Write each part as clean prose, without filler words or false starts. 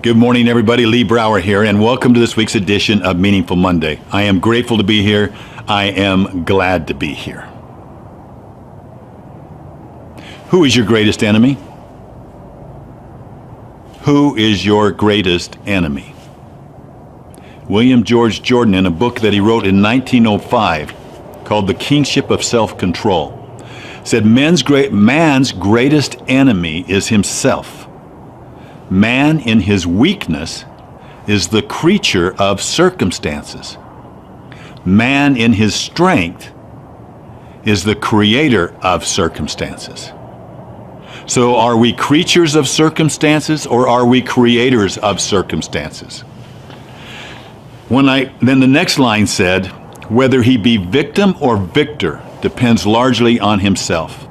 Good morning, everybody. Lee Brower here, and welcome to this week's edition of Meaningful Monday. I am grateful to be here. I am glad to be here. Who is your greatest enemy? Who is your greatest enemy? William George Jordan, in a book that he wrote in 1905 called The Kingship of Self-Control, said man's greatest enemy is himself. Man in his weakness is the creature of circumstances. Man in his strength is the creator of circumstances. So are we creatures of circumstances or are we creators of circumstances? Then the next line said, whether he be victim or victor depends largely on himself.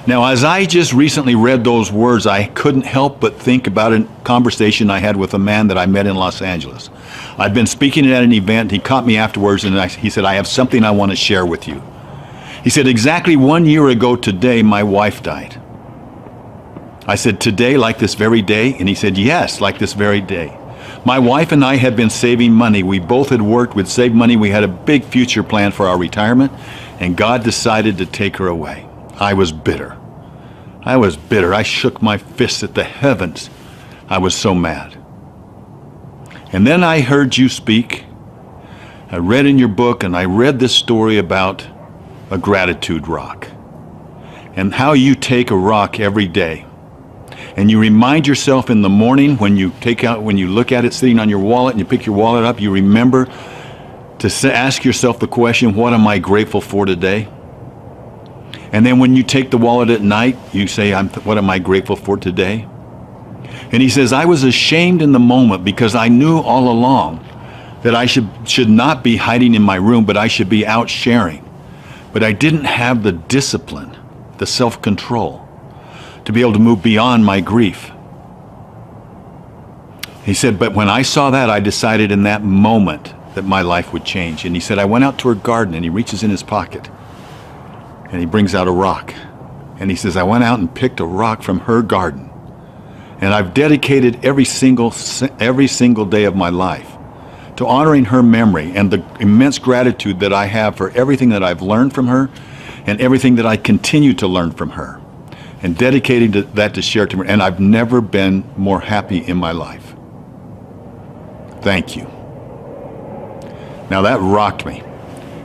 Now, as I just recently read those words, I couldn't help but think about a conversation I had with a man that I met in Los Angeles. I'd been speaking at an event. He caught me afterwards, and he said, I have something I want to share with you. He said, exactly 1 year ago today, my wife died. I said, today, like this very day? And he said, yes, like this very day. My wife and I had been saving money. We both had worked, we'd saved money. We had a big future plan for our retirement, and God decided to take her away. I was bitter. I shook my fists at the heavens. I was so mad. And then I heard you speak. I read in your book, and I read this story about a gratitude rock and how you take a rock every day. And you remind yourself in the morning when you look at it sitting on your wallet and you pick your wallet up, you remember to ask yourself the question, what am I grateful for today? And then when you take the wallet at night, you say, what am I grateful for today? And he says, I was ashamed in the moment because I knew all along that I should not be hiding in my room, but I should be out sharing. But I didn't have the discipline, the self-control, to be able to move beyond my grief. He said, but when I saw that, I decided in that moment that my life would change. And he said, I went out to her garden, and he reaches in his pocket. And he brings out a rock. And he says, I went out and picked a rock from her garden. And I've dedicated every single day of my life to honoring her memory and the immense gratitude that I have for everything that I've learned from her and everything that I continue to learn from her. And dedicating that to share to her. And I've never been more happy in my life. Thank you. Now that rocked me.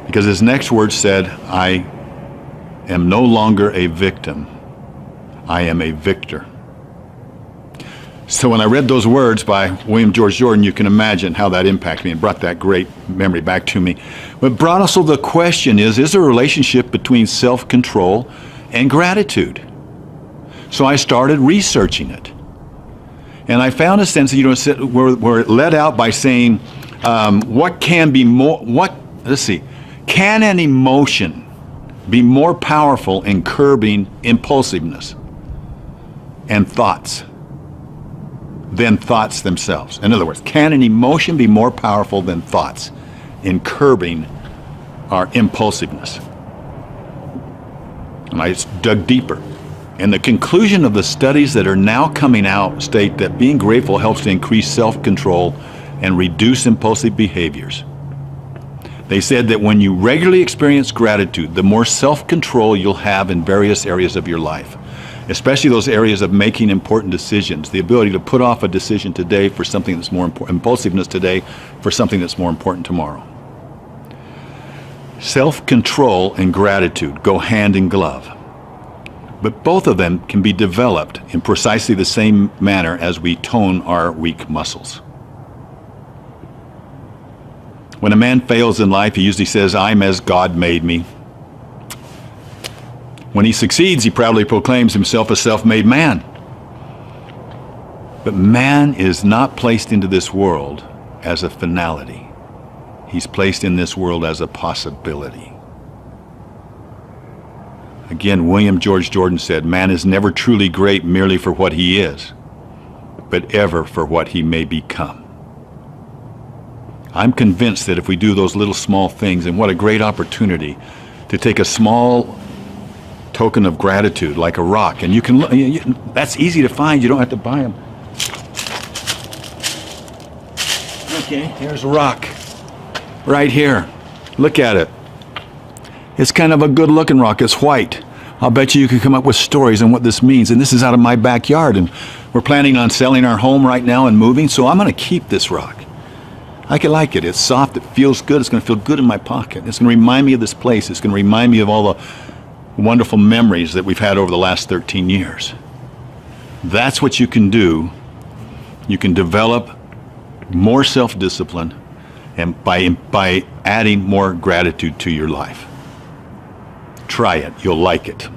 Because his next words said, I am no longer a victim. I am a victor. So when I read those words by William George Jordan, you can imagine how that impacted me and brought that great memory back to me. But brought also the question is there a relationship between self-control and gratitude? So I started researching it. And I found a sense that, we're led out by saying, can an emotion be more powerful in curbing impulsiveness and thoughts than thoughts themselves? In other words, can an emotion be more powerful than thoughts in curbing our impulsiveness? And I dug deeper. And the conclusion of the studies that are now coming out state that being grateful helps to increase self-control and reduce impulsive behaviors. They said that when you regularly experience gratitude, the more self-control you'll have in various areas of your life, especially those areas of making important decisions, the ability to put off a decision today for something that's more important, impulsiveness today for something that's more important tomorrow. Self-control and gratitude go hand in glove, but both of them can be developed in precisely the same manner as we tone our weak muscles. When a man fails in life, he usually says, I'm as God made me. When he succeeds, he proudly proclaims himself a self-made man. But man is not placed into this world as a finality. He's placed in this world as a possibility. Again, William George Jordan said, man is never truly great merely for what he is, but ever for what he may become. I'm convinced that if we do those little small things, and what a great opportunity to take a small token of gratitude like a rock, and that's easy to find, you don't have to buy them. Okay, here's a rock. Right here. Look at it. It's kind of a good looking rock. It's white. I'll bet you could come up with stories on what this means. And this is out of my backyard. And we're planning on selling our home right now and moving. So I'm going to keep this rock. I can like it. It's soft. It feels good. It's going to feel good in my pocket. It's going to remind me of this place. It's going to remind me of all the wonderful memories that we've had over the last 13 years. That's what you can do. You can develop more self-discipline and by adding more gratitude to your life. Try it. You'll like it.